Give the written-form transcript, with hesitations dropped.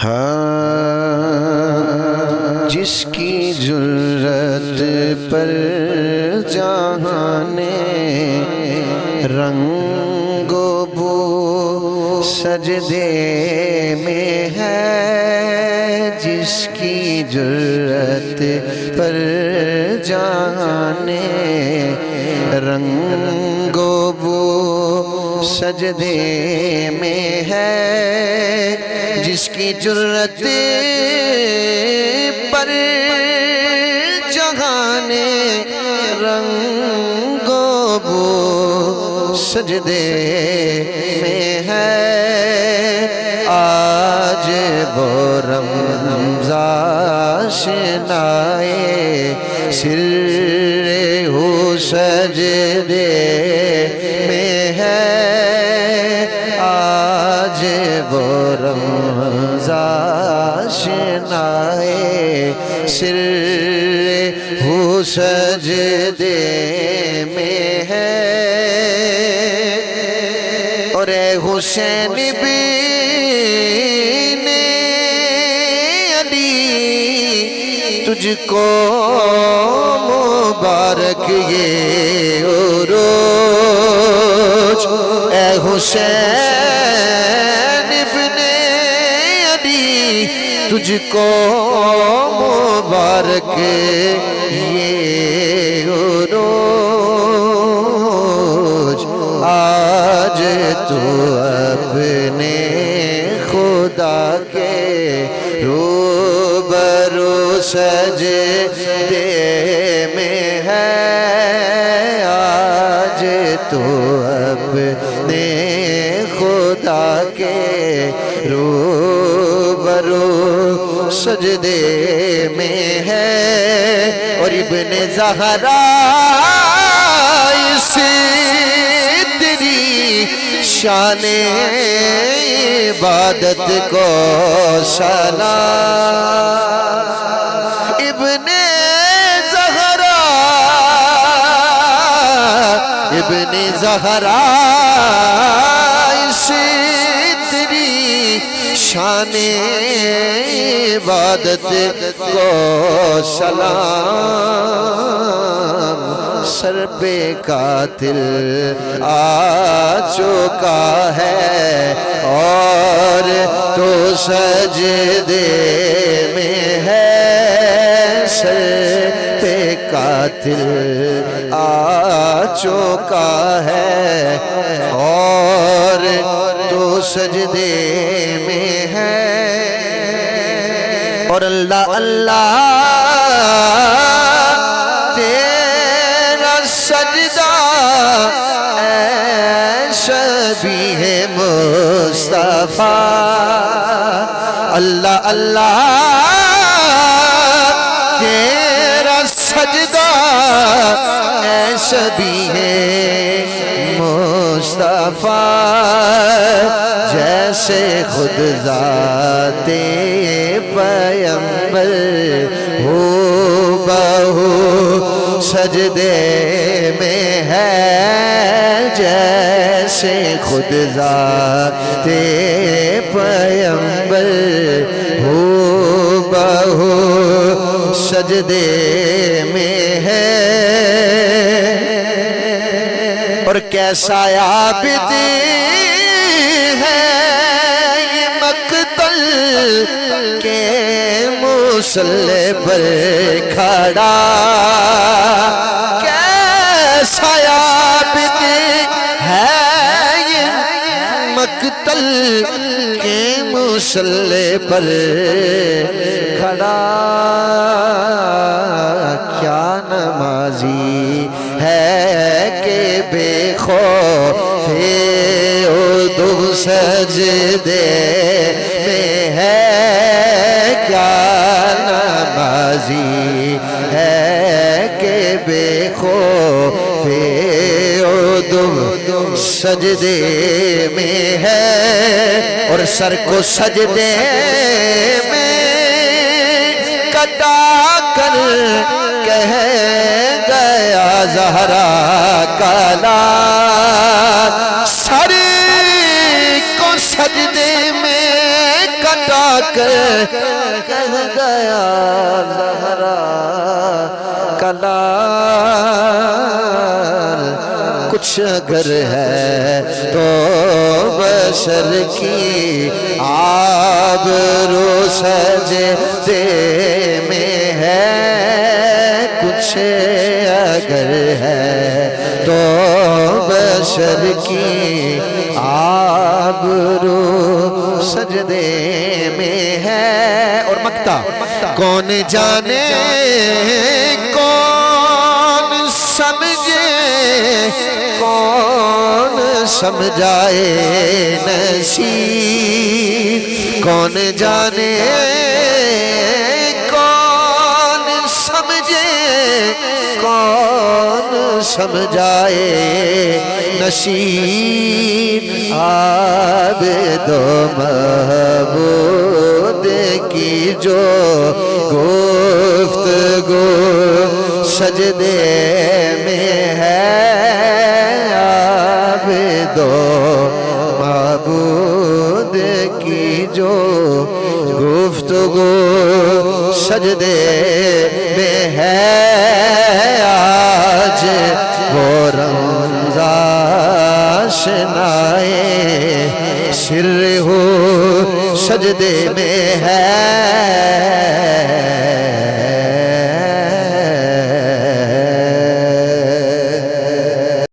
ہاں جس کی جرت پر جہان رنگ و بو سجدے میں ہے، جس کی جرت پر جہان رنگ و بو سجدے میں ہے، جس کی جرت پر جہان رنگ و بو سجدے میں ہے، آج وہ رمضان آشنائے سر ہو سجدے میں ہے، آج وہ رمضان آشنائے سر ہو سجدے میں ہے، اور اے حسین بن علی تجھ کو مبارک یہ عروج، اے حسین ابن علی تجھ کو مبارک یہ عروج، آج تو اپنے خدا کے روبرو سجدے میں ہے، آج تو اپنے خدا کے روبرو سجدے میں ہے، اور ابن زہرا سے تیری شان عبادت کو سلام، ابن زہرا سے تیری شان عبادت کو سلام، سر پہ قاتل آ چکا ہے اور تو سجدے میں ہے، سر پہ قاتل آ چکا ہے اور تو سجدے میں ہے، اور اللہ اللہ تیرا سجدہ اے شبیہ مصطفیٰ، اللہ اللہ تیرا سجدہ اے شبیہ مصطفیٰ، جیسے خود ذات پیغمبر ہو بہو سجدے میں ہے، جیسے خود ذات پیغمبر ہو بہو سجدے میں ہے، اور کیسا عابد ہے یہ مقتل کے مصلی پر کھڑا، کیسا عابد ہے یہ مقتل کے مصلی پر کھڑا، کیا نمازی ہے کہ بے خوف عدو سجدے میں ہے، کیا نمازی ہے کہ بے خوف عدو سجدے میں ہے، اور سر کو سجدے میں کٹا کر کہہ گیا زہرا کا لال، سر کو سجدے میں کٹا کر کہہ گیا زہرا کلال کچھ اگر ہے تو بشر کی آبرو سجدے میں ہے کچھ اگر ہے تو بشر کی آبرو سجدے میں ہے اور مکتا کون جانے کون سمجھے کون سمجھائے نصیب کون جانے کون سمجھے کون سمجھائے نصیب عابد و معبود کی جو گفتگو سجدے میں ہے عابد و معبود کی جو گفتگو سجدے میں ہے آج وہ رمضان آشنائے سر ہو سجدے میں ہے